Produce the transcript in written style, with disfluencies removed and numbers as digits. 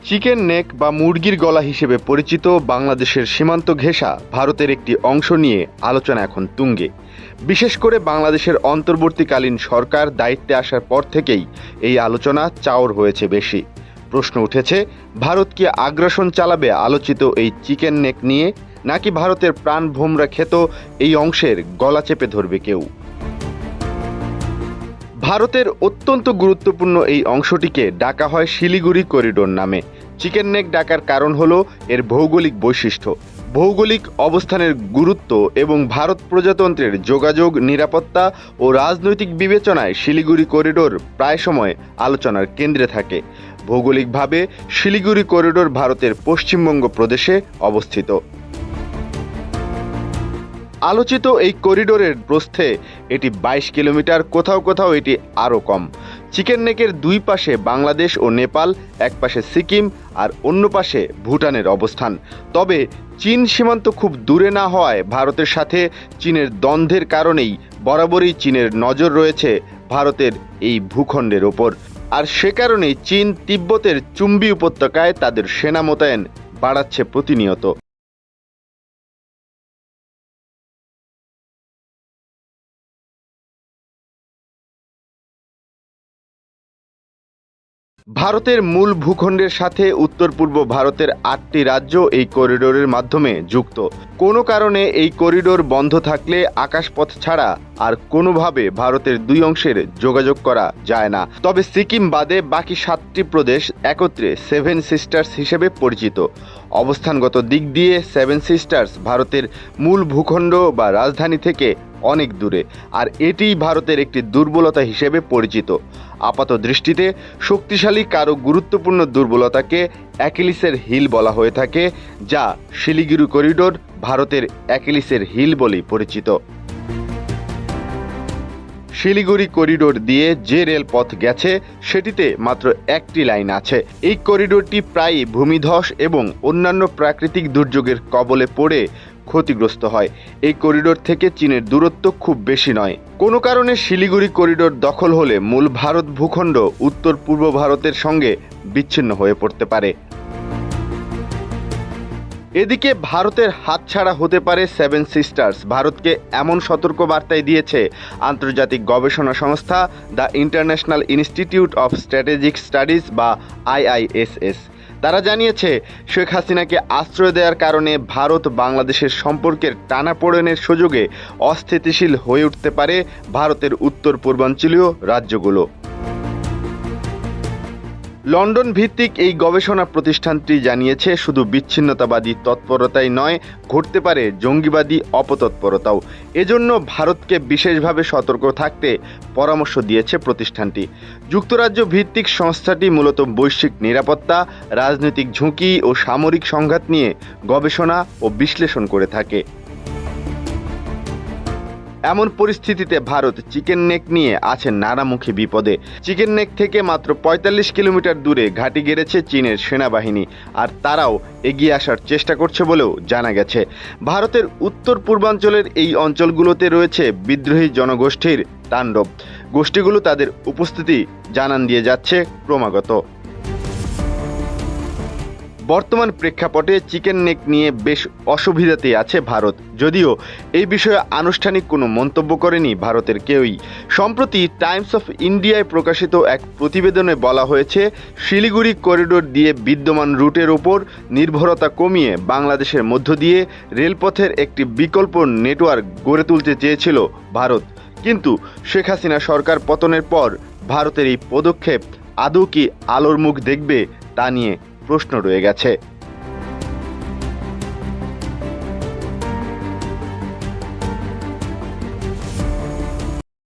Chicken neck বা মুরগির গলা হিসেবে পরিচিত বাংলাদেশের সীমান্ত ঘেঁষা ভারতের একটি অংশ নিয়ে আলোচনা এখন তুঙ্গে। বিশেষ করে বাংলাদেশের অন্তর্বর্তীকালীন সরকার দায়িত্বে আসার পর থেকেই এই আলোচনা চাওর হয়েছে বেশি। প্রশ্ন উঠেছে, ভারত কি আগ্রাসন চালাবে আলোচিত এই চিকেন নেক নিয়ে, নাকি ভারতের প্রাণভোমরা খেত এই অংশের গলা চেপে ধরবে কেউ? ভারতের অত্যন্ত গুরুত্বপূর্ণ এই অংশটিকে ডাকা হয় শিলিগুড়ি করিডোর নামে। চিকেন নেক ডাকার কারণ হলো এর ভৌগোলিক বৈশিষ্ট্য, ভৌগোলিক অবস্থানের গুরুত্ব এবং ভারত প্রজাতন্ত্রের যোগাযোগ, নিরাপত্তা ও রাজনৈতিক বিবেচনায় শিলিগুড়ি করিডোর প্রায় সময় আলোচনার কেন্দ্রে থাকে। ভৌগোলিকভাবে শিলিগুড়ি করিডোর ভারতের পশ্চিমবঙ্গ প্রদেশে অবস্থিত। আলোচিত এই করিডোরের প্রস্থে এটি 22 কিলোমিটার, কোথাও কোথাও এটি আরও কম। চিকেন নেকের দুই পাশে বাংলাদেশ ও নেপাল, এক পাশে সিকিম আর অন্য পাশে ভুটানের অবস্থান। তবে চীন সীমান্ত খুব দূরে না হওয়ায় ভারতের সাথে চীনের দ্বন্দ্বের কারণেই বরাবরই চীনের নজর রয়েছে ভারতের এই ভূখণ্ডের ওপর। আর সে কারণেই চীন তিব্বতের চুম্বি উপত্যকায় তাদের সেনা মোতায়েন বাড়াচ্ছে প্রতিনিয়ত। ভারতের মূল ভূখণ্ডের সাথে উত্তর পূর্ব ভারতের 8টি রাজ্য এই করিডোরের মাধ্যমে যুক্ত। কোনো কারণে এই করিডোর বন্ধ থাকলে আকাশপথ ছাড়া আর কোনোভাবে ভারতের দুই অংশের যোগাযোগ করা যায় না। তবে সিকিম বাদে বাকি 7টি প্রদেশ একত্রে সেভেন সিস্টার্স হিসেবে পরিচিত। অবস্থানগত দিক দিয়ে সেভেন সিস্টার্স ভারতের মূল ভূখণ্ড বা রাজধানী থেকে অনেক দূরে, আর এটিই ভারতের একটি দুর্বলতা হিসেবে পরিচিত। আপাত দৃষ্টিতে শক্তিশালী কারো গুরুত্বপূর্ণ দুর্বলতাকে অ্যাকিলিসের হিল বলা হয়ে থাকে, যা শিলিগুড়ি করিডোর ভারতের অ্যাকিলিসের হিল বলেই পরিচিত। শিলিগুড়ি করিডোর দিয়ে যে রেলপথ গেছে সেটিতে মাত্র একটি লাইন আছে। এই করিডোরটি প্রায়ই ভূমিধস এবং অন্যান্য প্রাকৃতিক দুর্যোগের কবলে পড়ে ক্ষতিগ্রস্ত হয়। এই করিডোর থেকে চীনের দূরত্ব খুব বেশি নয়। কোনো কারণে শিলিগুড়ি করিডোর দখল হলে মূল ভারত ভূখণ্ড উত্তর পূর্ব ভারতের সঙ্গে বিচ্ছিন্ন হয়ে পড়তে পারে। এদিকে ভারতের হাতছাড়া হতে পারে সেভেন সিস্টার্স। ভারতকে এমন সতর্ক বার্তাই দিয়েছে আন্তর্জাতিক গবেষণা সংস্থা the international institute of strategic studies বা IISS। তারা জানিয়েছে, শেখ হাসিনাকে আশ্রয় দেওয়ার কারণে ভারত বাংলাদেশের সম্পর্কের টানাপোড়েনের সুযোগে অস্থিতিশীল হয়ে উঠতে পারে ভারতের উত্তর পূর্বাঞ্চলীয় রাজ্যগুলো। লন্ডন ভিত্তিক এই গবেষণা প্রতিষ্ঠানটি জানিয়েছে, শুধু বিচ্ছিন্নতাবাদী তৎপরতাই নয়, ঘটতে পারে জঙ্গিবাদী অপতৎপরতাও। এজন্য ভারতকে বিশেষভাবে সতর্ক থাকতে পরামর্শ দিয়েছে প্রতিষ্ঠানটি। যুক্তরাজ্য ভিত্তিক সংস্থাটি মূলত বৈশ্বিক নিরাপত্তা, রাজনৈতিক ঝুঁকি ও সামরিক সংঘাত নিয়ে গবেষণা ও বিশ্লেষণ করে থাকে। এমন পরিস্থিতিতে ভারত চিকেন নেক নিয়ে আছে নানামুখী বিপদে। চিকেন নেক থেকে মাত্র 45 কিলোমিটার দূরে ঘাঁটি গেড়েছে চীনের সেনাবাহিনী, আর তারাও এগিয়ে আসার চেষ্টা করছে বলেও জানা গেছে। ভারতের উত্তর পূর্বাঞ্চলের এই অঞ্চলগুলোতে রয়েছে বিদ্রোহী জনগোষ্ঠীর তাণ্ডব। গোষ্ঠীগুলো তাদের উপস্থিতি জানান দিয়ে যাচ্ছে ক্রমাগত। বর্তমান প্রেক্ষাপটে চিকেন নেক নিয়ে বেশ অসুবিধাতেই আছে ভারত, যদিও এই বিষয়ে আনুষ্ঠানিক কোনো মন্তব্য করেনি ভারতের কেউই। সম্প্রতি টাইমস অফ ইন্ডিয়ায় প্রকাশিত এক প্রতিবেদনে বলা হয়েছে, শিলিগুড়ি করিডোর দিয়ে বিদ্যমান রুটের ওপর নির্ভরতা কমিয়ে বাংলাদেশের মধ্য দিয়ে রেলপথের একটি বিকল্প নেটওয়ার্ক গড়ে তুলতে চেয়েছিল ভারত। কিন্তু শেখ হাসিনা সরকার পতনের পর ভারতের এই পদক্ষেপ আদৌ কি আলোর মুখ দেখবে তা নিয়ে প্রশ্ন রয়ে গেছে।